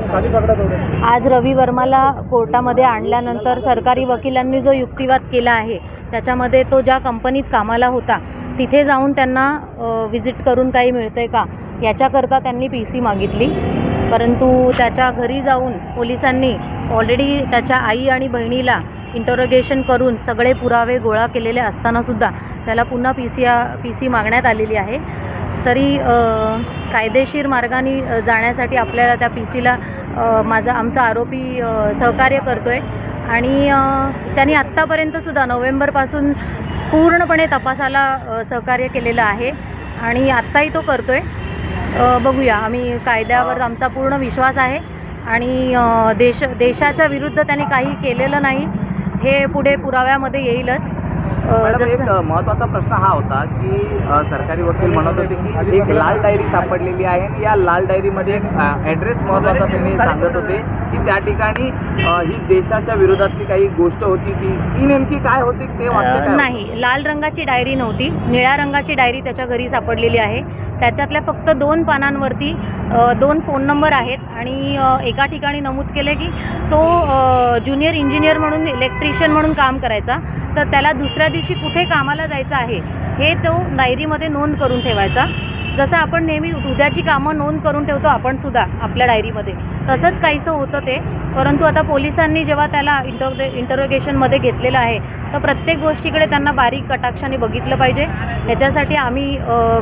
आज रवी वर्माला कोर्टामध्ये आणल्यानंतर सरकारी वकिलांनी जो युक्तिवाद केला आहे त्याच्यामध्ये तो ज्या कंपनीत कामाला होता तिथे जाऊन त्यांना विजिट करून काही मिळतंय का याच्याकरता त्यांनी PC मागितली, परंतु त्याच्या घरी जाऊन पोलिसांनी ऑलरेडी त्याच्या आई आणि बहिणीला इंटरोगेशन करून सगळे पुरावे गोळा केलेले असतानासुद्धा त्याला पुन्हा PC मागण्यात आलेली आहे। तरी कायदेशीर मार्गाने जाण्यासाठी आपल्याला त्या PCला आमचा आरोपी सहकार्य करतोय आणि त्यांनी आत्तापर्यंतसुद्धा नोव्हेंबरपासून पूर्णपणे तपासाला सहकार्य केलेलं आहे आणि आत्ताही तो करतोय। बघूया, आम्ही कायद्यावर आमचा पूर्ण विश्वास आहे आणि देशाच्या विरुद्ध त्यांनी काही केलेलं नाही हे पुढे पुराव्यामध्ये येईलच। एक महत्त्वाचा प्रश्न हा होता की सरकारी वकील म्हणत होते की एक लाल डायरी सापडलेली आहे आणि या लाल डायरीमध्ये एक ॲड्रेस महत्त्वाचा त्यांनी सांगत होते की त्या ठिकाणी ही देशाच्या विरोधातली काही गोष्ट होती ती नेमकी काय होती ते वाटतं नाही, लाल रंगाची डायरी नव्हती, निळ्या रंगाची डायरी त्याच्या घरी सापडलेली आहे। त्याच्यातल्या फक्त 2 पानांवरती 2 फोन नंबर आहेत आणि एका ठिकाणी नमूद केले की तो ज्युनियर इंजिनियर म्हणून इलेक्ट्रिशियन म्हणून काम करायचा, तर त्याला दुसऱ्या दिवशी कुठे कामाला जायचं आहे हे तो डायरीमध्ये नोंद करून ठेवायचा। जसं आपण नेहमी उद्याची कामं नोंद करून ठेवतो आपणसुद्धा आपल्या डायरीमध्ये, तसंच काहीसं होतं ते। परंतु आता पोलिसांनी जेव्हा त्याला इंटरोगेशनमध्ये घेतलेलं आहे तर प्रत्येक गोष्टीकडे त्यांना बारीक कटाक्षाने बघितलं पाहिजे। याच्यासाठी आम्ही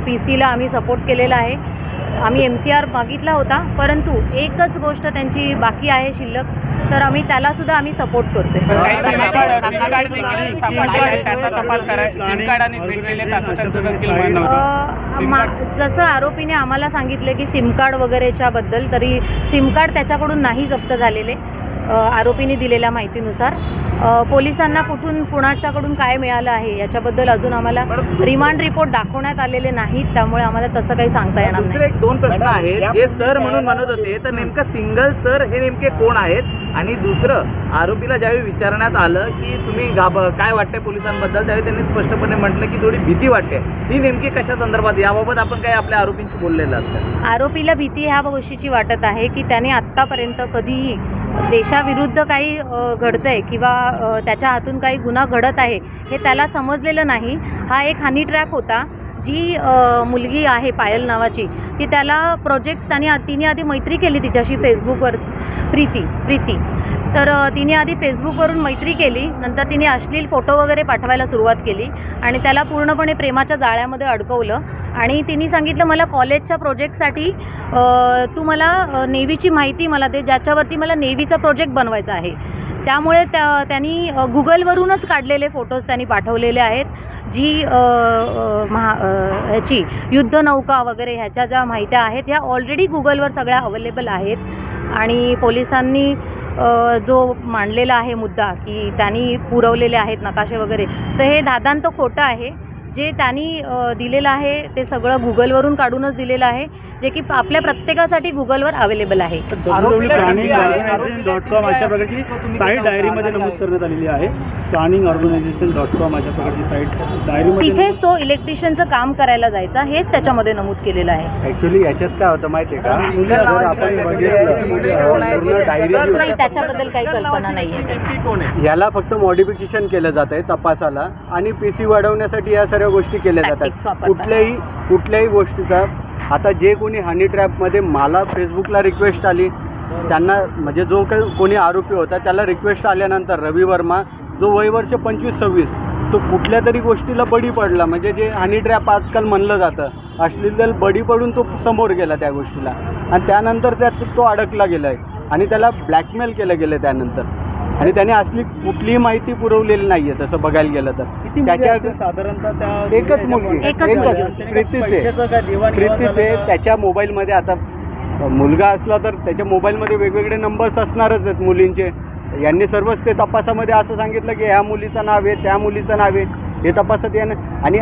PCला आम्ही सपोर्ट केलेला आहे। आम्ही MCR मागितला होता, परंतु एकच गोष्ट त्यांची बाकी आहे शिल्लक, तर आम्ही त्यालासुद्धा आम्ही सपोर्ट करतोय। जसं आरोपीने आम्हाला सांगितलं की सिम कार्ड वगैरेच्या बद्दल, तरी सिम कार्ड त्याच्याकडून नाही जप्त झालेले आरोपीने दिलेल्या माहितीनुसार। पोलिसांना कुणाच्याकडून काय मिळालं आहे याच्याबद्दल अजून आम्हाला रिमांड रिपोर्ट दाखवण्यात आलेले नाहीत, त्यामुळे आम्हाला तसं काही सांगता येणार नाही। एक 2 प्रश्न आहेत जे सर म्हणून म्हणत होते, तर नेमकं सिंगल सर हे नेमके कोण आहेत? आणि दुसरं, आरोपीला ज्यावेळी विचारण्यात आलं की तुम्ही काय वाटते पोलिसांबद्दल, त्यावेळी त्यांनी स्पष्टपणे म्हटलं की थोडी भीती वाटते, ही नेमकी कशा संदर्भात? याबाबत आपण काय आपल्या आरोपींशी बोललेलं असतं? आरोपीला भीती ह्या गोष्टीची वाटत आहे की त्याने आत्तापर्यंत कधीही देशाविरुद्ध काही घडतंय किंवा त्याच्या हातून काही गुन्हा घडत आहे हे त्याला समजलेलं नाही। हा एक हनी ट्रॅप होता। जी मुलगी आहे पायल नावाची, ती त्याला प्रोजेक्ट्स तिने आधी मैत्री केली तिच्याशी फेसबुकवर, प्रीती। तर तिने आधी फेसबुकवरून मैत्री केली, नंतर तिने अश्लील फोटो वगैरे पाठवायला सुरुवात केली आणि त्याला पूर्णपणे प्रेमाच्या जाळ्यामध्ये अडकवलं आणि तिने सांगितलं मला कॉलेजच्या प्रोजेक्टसाठी तू मला नेव्हीची माहिती मला दे, ज्याच्यावरती मला नेव्हीचा प्रोजेक्ट बनवायचा आहे। त्यामुळे त्यांनी गुगलवरूनच काढलेले फोटोज त्यांनी पाठवलेले आहेत। जी ह्याची युद्धनौका वगैरे ह्याच्या ज्या माहित्या आहेत ह्या ऑलरेडी गुगलवर सगळ्या अवेलेबल आहेत आणि पोलिसांनी जो मांडलेला आहे मुद्दा की त्यांनी पुरवलेले आहेत नकाशे वगैरे, तर हे दादांत खोटं आहे। जे त्यांनी दिलेलं आहे ते सगळं गुगलवरून काढूनच दिलेलं आहे, जे की आपल्या प्रत्येकासाठी गुगलवर अवेलेबल आहे। planning.org अशा प्रकारची साईट डायरीमध्ये नमूद करण्यात आलेली आहे। planning.org अशा प्रकारची साईट डायरीमध्ये तिथेच तो इलेक्ट्रिशियनचं काम करायला जायचा हेच त्याच्यामध्ये नमूद केलेलं आहे। ॲक्च्युली याच्यात काय होतं माहिती आहे का, जर आपण बघितलं डायरी त्याच्याबद्दल काही कल्पना नाही आहे। याला फक्त मॉडिफिकेशन केलं जात आहे तपासाला आणि PC वाढवण्यासाठी या सर्व गोष्टी केल्या जातात। कुठल्याही गोष्टीचा आता जे कोणी हनी ट्रॅपमध्ये मला फेसबुकला रिक्वेस्ट आली, त्यांना म्हणजे जो कोणी आरोपी होता त्याला रिक्वेस्ट आल्यानंतर रवी वर्मा जो वयवर्ष 25-26 तो कुठल्या तरी गोष्टीला बळी पडला, म्हणजे जे हनी ट्रॅप आजकाल म्हणलं जातं अश्लील बळी पडून तो समोर गेला त्या गोष्टीला आणि त्यानंतर त्यात तो अडकला गेला आहे आणि त्याला ब्लॅकमेल केलं गेलं त्यानंतर, आणि त्याने असली कुठलीही माहिती पुरवलेली नाही आहे तसं बघायला गेलं तर। त्याच्या साधारणतः एकच मुलगी प्रीतीचे त्याच्या मोबाईलमध्ये, आता मुलगा असला तर त्याच्या मोबाईलमध्ये वेगवेगळे नंबर्स असणारच आहेत मुलींचे। यांनी सर्वच ते तपासामध्ये असं सांगितलं की ह्या मुलीचं नाव आहे त्या मुलीचं नाव आहे हे तपासात येणं, आणि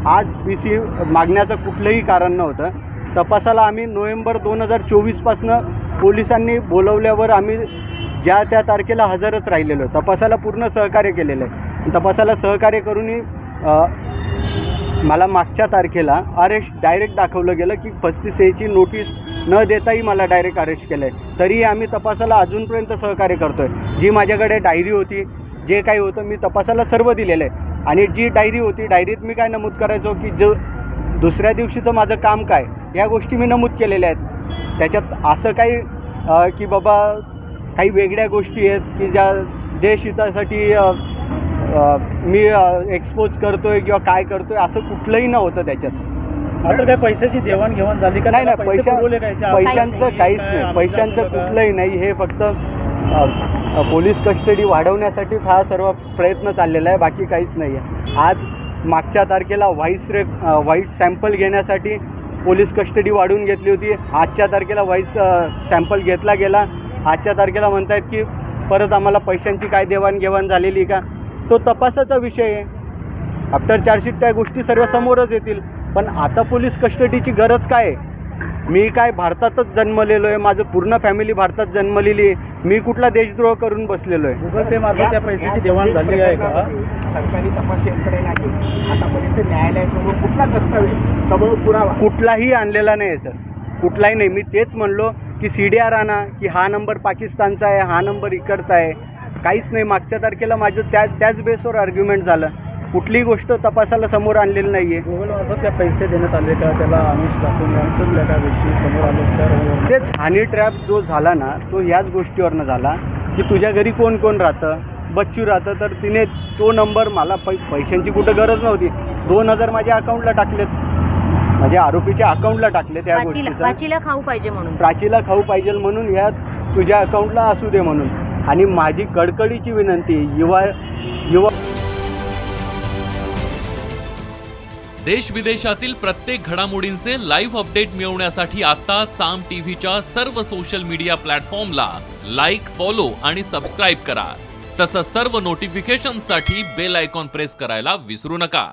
आज PC मागण्याचं कुठलंही कारण नव्हतं। तपासाला आम्ही नोव्हेंबर 2024 पासून पोलिसांनी बोलवल्यावर आम्ही ज्या त्या तारखेला हजरच राहिलेलो, तपासाला पूर्ण सहकार्य केलेलं आहे। तपासाला सहकार्य करूनही मला मागच्या तारखेला अरेस्ट डायरेक्ट दाखवलं गेलं की 35A ची नोटीस न देताही मला डायरेक्ट अरेस्ट केलं आहे. तरीही आम्ही तपासाला अजूनपर्यंत सहकार्य करतो आहे. जी माझ्याकडे डायरी होती, जे काही होतं मी तपासाला सर्व दिलेलं आहे. आणि जी डायरी होती, डायरीत मी काय नमूद करायचो की जो दुसऱ्या दिवशीचं माझं काम काय, या गोष्टी मी नमूद केलेल्या आहेत. त्याच्यात असं काही की बाबा काही वेगळ्या गोष्टी आहेत की ज्या देशहितासाठी मी एक्सपोज करतोय किंवा काय करतोय असं कुठलंही नव्हतं त्याच्यात. आता काय पैशाची देवाणघेवाण झाली का? नाही पैसे पुरवले काय? पैशांचं काहीच नाही, पैशांचं कुठलंही नाही. हे फक्त पोलीस कस्टडी वाढवण्यासाठीच हा सर्व प्रयत्न चाललेला आहे, बाकी काहीच नाही आहे. आज मागच्या तारखेला व्हाईट सॅम्पल घेण्यासाठी पोलीस कस्टडी वाढवून घेतली होती. आजच्या तारखेला व्हाईट सॅम्पल घेतला गेला. आजच्या तारखेला म्हणतायत की परत आम्हाला पैशांची काय देवाणघेवाण झालेली का, तो तपासाचा विषय आहे. आफ्टर चार्जशीट त्या गोष्टी सर्व समोरच येतील. पण आता पोलीस कस्टडीची गरज काय आहे? मी काय भारतातच जन्मलेलो आहे, माझं पूर्ण फॅमिली भारतात जन्मलेली आहे. मी कुठला देशद्रोह करून बसलेलो आहे? गुगल पे मार्फत त्या पैशाची देवाण झाली आहे का? सरकारी तपास यंत्रणेने आतापर्यंत न्यायालयासमोर कुठला दस्तावेज सबळ पुरावा कुठलाही आणलेला नाही आहे सर, कुठलाही नाही. मी तेच म्हणलो की CDR आणा, की हा नंबर पाकिस्तानचा आहे, हा नंबर इकडचा आहे. काहीच नाही. मागच्या तारखेला माझं त्याच बेसवर आर्ग्युमेंट झालं. कुठलीही गोष्ट तपासाला समोर आणलेली नाही आहे. गुगल मार्फत त्या पैसे देण्यात आले का? त्याला आमिष दाखवून कुठल्या काय गोष्टी समोर आल्या? तेच हनी ट्रॅप जो झाला ना, तो ह्याच गोष्टीवरनं झाला की तुझ्या घरी कोण कोण राहतं, बच्चू राहतं. तर तिने तो नंबर मला पैशांची कुठं गरज नव्हती, 2000 माझ्या अकाउंटला टाकलेत, माझ्या आरोपीच्या अकाउंटला टाकले. त्या गोष्टीचं प्राचीला खाऊ पाहिजे म्हणून, प्राचीला खाऊ पाहिजे म्हणून ह्या तुझ्या अकाउंटला असू दे म्हणून. आणि माझी कडकडीची विनंती युवा देश विदेशातील प्रत्येक घडामोडींचे लाईव्ह अपडेट मिळवण्यासाठी आता साम टीव्हीच्या सर्व सोशल मीडिया प्लॅटफॉर्मला लाईक, फॉलो आणि सबस्क्राईब करा. तसंच सर्व नोटिफिकेशनसाठी बेल आयकॉन प्रेस करायला विसरू नका.